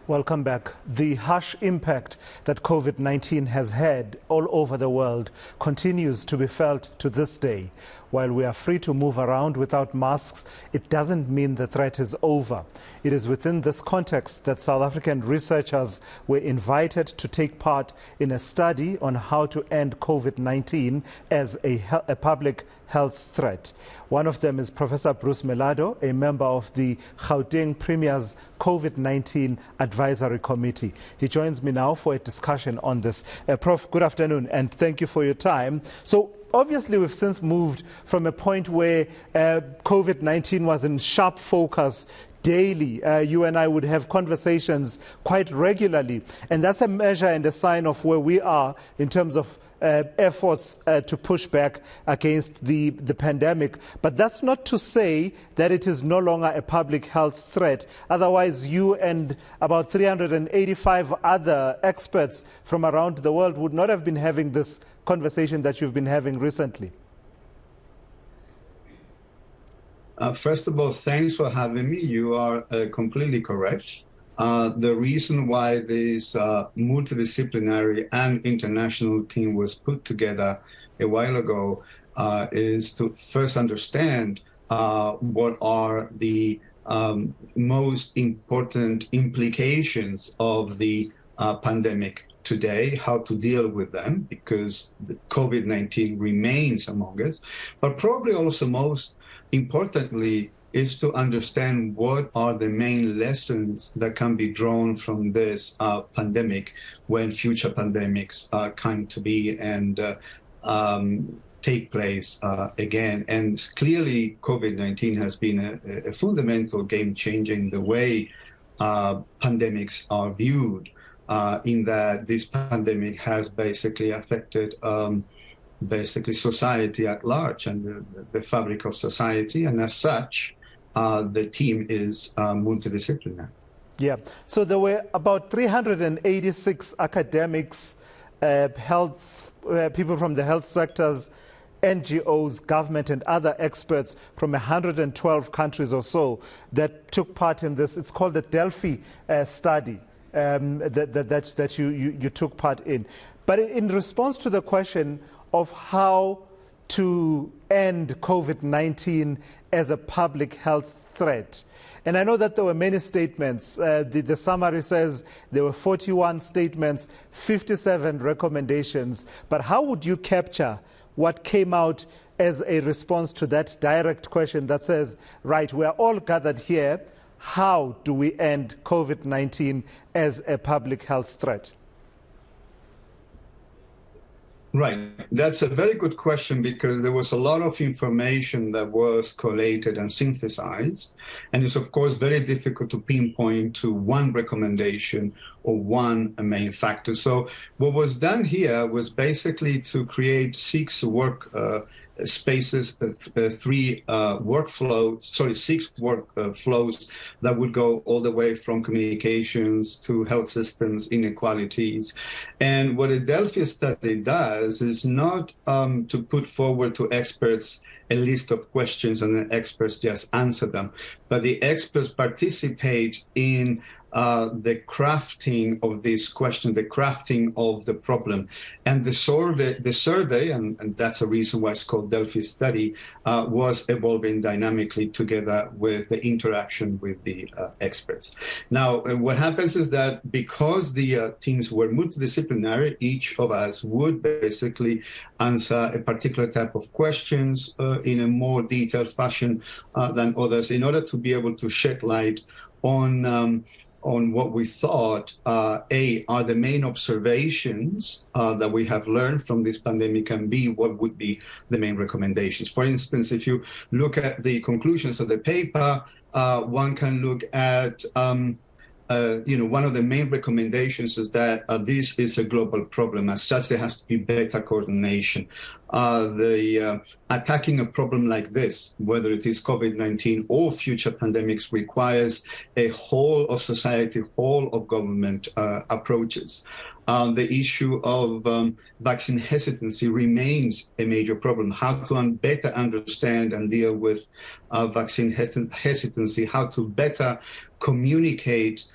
Welcome back. The harsh impact that COVID-19 has had all over the world continues to be felt to this day. While we are free to move around without masks, it doesn't mean the threat is over. It is within this context that South African researchers were invited to take part in a study on how to end COVID-19 as a public health threat. One of them is Professor Bruce Mellado, a member of the Gauteng Premier's COVID-19 Advisory Committee. He joins me now for a discussion on this. Prof, good afternoon, and thank you for your time. So, obviously, we've since moved from a point where COVID-19 was in sharp focus daily. You and I would have conversations quite regularly, and that's a measure and a sign of where we are in terms of efforts to push back against the pandemic. But that's not to say that it is no longer a public health threat. Otherwise, you and about 385 other experts from around the world would not have been having this conversation that you've been having recently. First of all, thanks for having me. You are completely correct. The reason why this multidisciplinary and international team was put together a while ago is to first understand what are the most important implications of the pandemic today, how to deal with them, because the COVID-19 remains among us, but probably also most importantly is to understand what are the main lessons that can be drawn from this pandemic when future pandemics come to be and take place again. And clearly, COVID-19 has been a fundamental game changer in the way pandemics are viewed, in that this pandemic has basically affected society at large and the fabric of society, and as such, the team is multidisciplinary. Yeah. So there were about 386 academics, people from the health sectors, NGOs, government, and other experts from 112 countries or so that took part in this. It's called the Delphi study that you took part in. But in response to the question of how to end COVID-19 as a public health threat. And I know that there were many statements. The summary says there were 41 statements, 57 recommendations. But how would you capture what came out as a response to that direct question that says, right, we are all gathered here. How do we end COVID-19 as a public health threat? Right. That's a very good question, because there was a lot of information that was collated and synthesized. And it's, of course, very difficult to pinpoint to one recommendation or one main factor. So what was done here was basically to create six work spaces, six workflows that would go all the way from communications to health systems, inequalities. And what a Delphi study does is not to put forward to experts a list of questions and the experts just answer them, but the experts participate in the crafting of these questions, the crafting of the problem. And the survey, and that's a reason why it's called Delphi study, was evolving dynamically together with the interaction with the experts. Now, what happens is that because the teams were multidisciplinary, each of us would basically answer a particular type of questions in a more detailed fashion than others, in order to be able to shed light on what we thought, are the main observations that we have learned from this pandemic, and B, what would be the main recommendations. For instance, if you look at the conclusions of the paper, one can look at one of the main recommendations is that this is a global problem. As such, there has to be better coordination. Attacking a problem like this, whether it is COVID-19 or future pandemics, requires a whole of society, whole of government approaches. The issue of vaccine hesitancy remains a major problem. How to better understand and deal with vaccine hesitancy, how to better communicate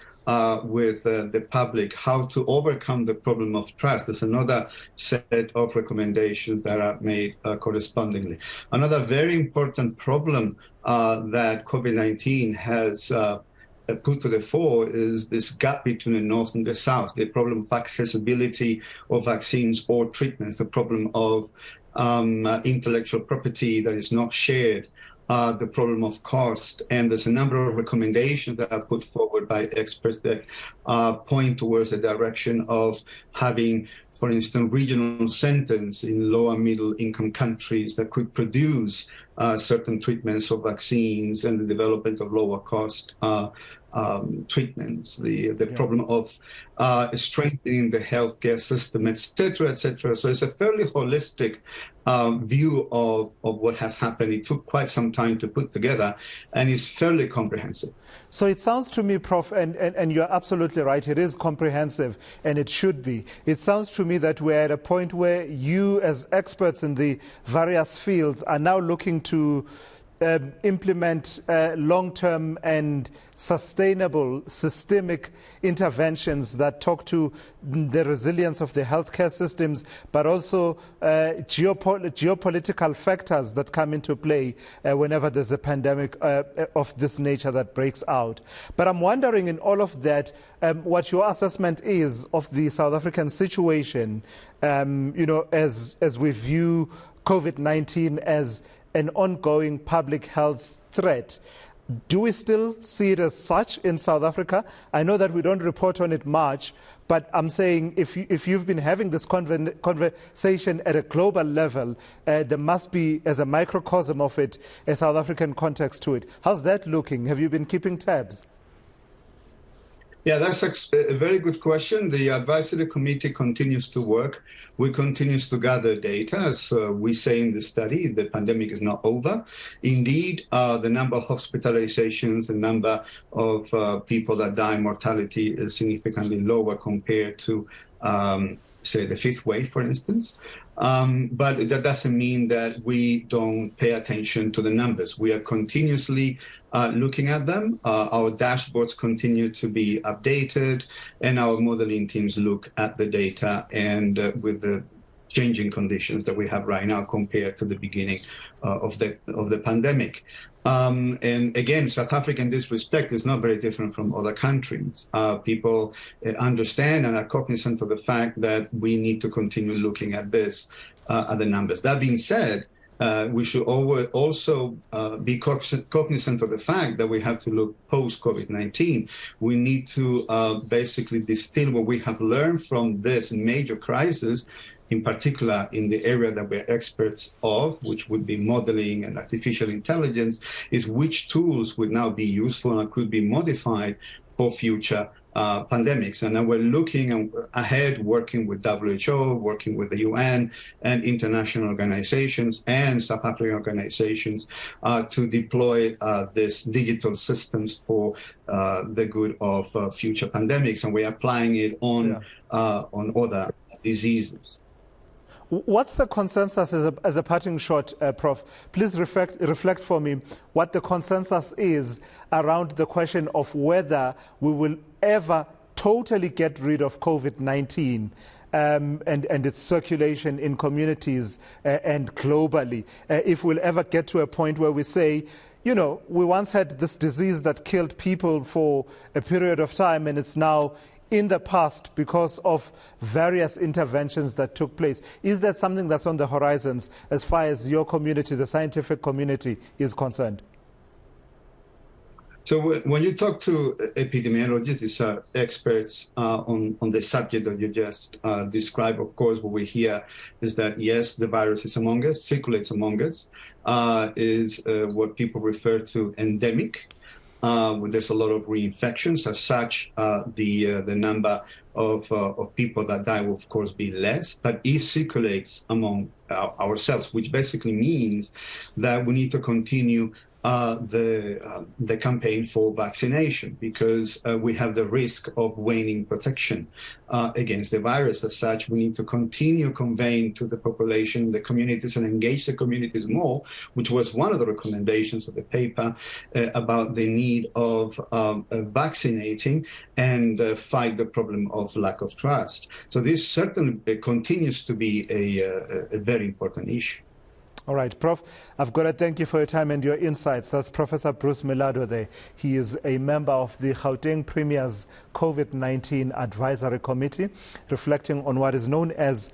with the public, how to overcome the problem of trust. There's another set of recommendations that are made correspondingly. Another very important problem that COVID-19 has put to the fore is this gap between the North and the South, the problem of accessibility of vaccines or treatments, the problem of intellectual property that is not shared, the problem of cost. And there's a number of recommendations that are put forward by experts that point towards the direction of having, for instance, regional centers in low and middle income countries that could produce certain treatments or vaccines and the development of lower cost treatments, the problem of strengthening the healthcare system, et cetera, et cetera. So it's a fairly holistic view of what has happened. It took quite some time to put together, and it's fairly comprehensive. So it sounds to me, Prof, and you're absolutely right, it is comprehensive, and it should be. It sounds to me that we're at a point where you, as experts in the various fields, are now looking to implement long-term and sustainable systemic interventions that talk to the resilience of the healthcare systems, but also geopolitical factors that come into play whenever there's a pandemic of this nature that breaks out. But I'm wondering, in all of that, what your assessment is of the South African situation, as we view COVID-19 as an ongoing public health threat. Do we still see it as such in South Africa? I know that we don't report on it much, but I'm saying if you've been having this conversation at a global level, there must be, as a microcosm of it, a South African context to it. How's that looking? Have you been keeping tabs? Yeah, that's a very good question. The advisory committee continues to work. We continue to gather data. As we say in the study, the pandemic is not over. Indeed, the number of hospitalizations, the number of people that die, mortality is significantly lower compared to, say, the fifth wave, for instance. But that doesn't mean that we don't pay attention to the numbers. We are continuously looking at them. Our dashboards continue to be updated, and our modeling teams look at the data and with the changing conditions that we have right now compared to the beginning of the pandemic. And again, South Africa in this respect is not very different from other countries. People understand and are cognizant of the fact that we need to continue looking at this, at the numbers. That being said, we should also be cognizant of the fact that we have to look post-COVID-19. We need to basically distill what we have learned from this major crisis, in particular in the area that we're experts of, which would be modeling and artificial intelligence, is which tools would now be useful and could be modified for future pandemics. And now we're looking ahead, working with WHO, working with the UN and international organizations and South African organizations to deploy these digital systems for the good of future pandemics. And we're applying it on other diseases. What's the consensus as a parting shot, Prof? Please reflect for me what the consensus is around the question of whether we will ever totally get rid of COVID-19 and its circulation in communities and globally. If we'll ever get to a point where we say, we once had this disease that killed people for a period of time, and it's now in the past because of various interventions that took place. Is that something that's on the horizons as far as your community, the scientific community, is concerned? So when you talk to epidemiologists, these are experts on the subject that you just described. Of course, what we hear is that, yes, the virus is among us, circulates among us, is what people refer to endemic. There's a lot of reinfections. As such, the number of people that die will, of course, be less, but it circulates among ourselves, which basically means that we need to continue the campaign for vaccination, because we have the risk of waning protection against the virus. As such, we need to continue conveying to the population, the communities, and engage the communities more, which was one of the recommendations of the paper about the need of vaccinating and fight the problem of lack of trust. So this certainly continues to be a very important issue. All right, Prof, I've got to thank you for your time and your insights. That's Professor Bruce Mellado there. He is a member of the Gauteng Premier's COVID-19 Advisory Committee, reflecting on what is known as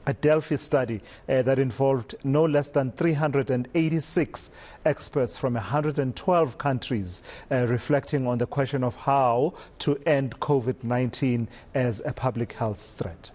a Delphi study that involved no less than 386 experts from 112 countries, reflecting on the question of how to end COVID-19 as a public health threat.